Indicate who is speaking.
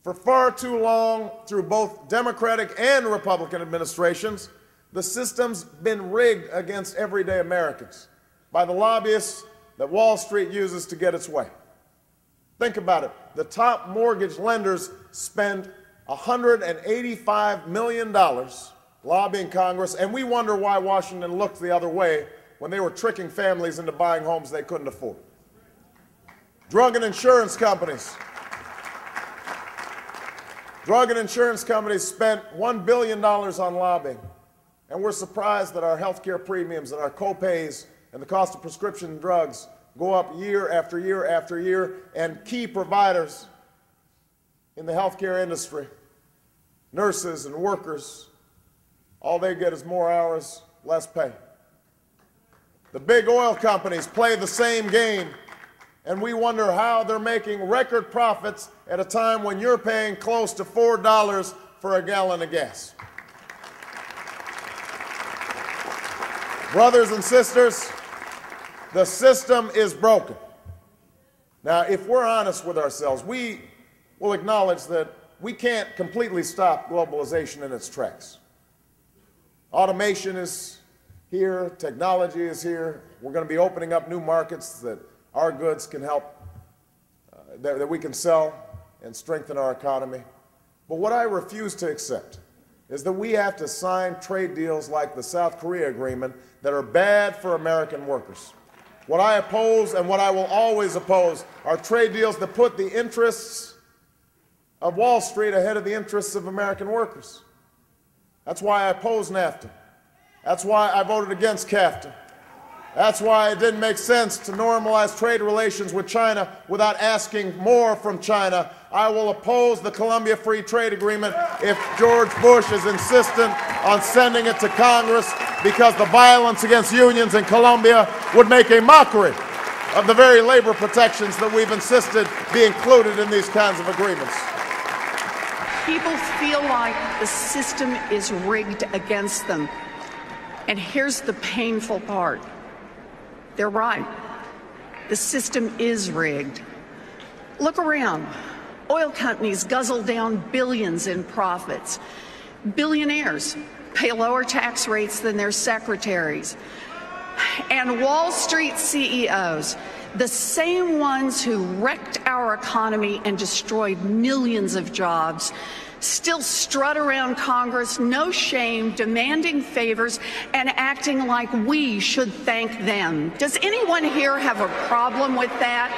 Speaker 1: For far too long, through both Democratic and Republican administrations, the system's been rigged against everyday Americans by the lobbyists that Wall Street uses to get its way. Think about it. The top mortgage lenders spend $185 million lobbying Congress, and we wonder why Washington looked the other way when they were tricking families into buying homes they couldn't afford. Drug and insurance companies spent $1 billion on lobbying, and we're surprised that our health care premiums and our co-pays and the cost of prescription drugs go up year after year after year, and key providers in the health care industry, nurses and workers, all they get is more hours, less pay. The big oil companies play the same game, and we wonder how they're making record profits at a time when you're paying close to $4 for a gallon of gas. Brothers and sisters, the system is broken. Now, if we're honest with ourselves, we will acknowledge that we can't completely stop globalization in its tracks. Automation is here, technology is here. We're going to be opening up new markets that our goods can help, that we can sell and strengthen our economy. But what I refuse to accept is that we have to sign trade deals like the South Korea agreement that are bad for American workers. What I oppose and what I will always oppose are trade deals that put the interests of Wall Street ahead of the interests of American workers. That's why I oppose NAFTA. That's why I voted against CAFTA. That's why it didn't make sense to normalize trade relations with China without asking more from China. I will oppose the Colombia Free Trade Agreement if George Bush is insistent on sending it to Congress, because the violence against unions in Colombia would make a mockery of the very labor protections that we've insisted be included in these kinds of agreements.
Speaker 2: People feel like the system is rigged against them. And here's the painful part. They're right. The system is rigged. Look around. Oil companies guzzle down billions in profits. Billionaires pay lower tax rates than their secretaries. And Wall Street CEOs, the same ones who wrecked our economy and destroyed millions of jobs, still strut around Congress, no shame, demanding favors and acting like we should thank them. Does anyone here have a problem with that?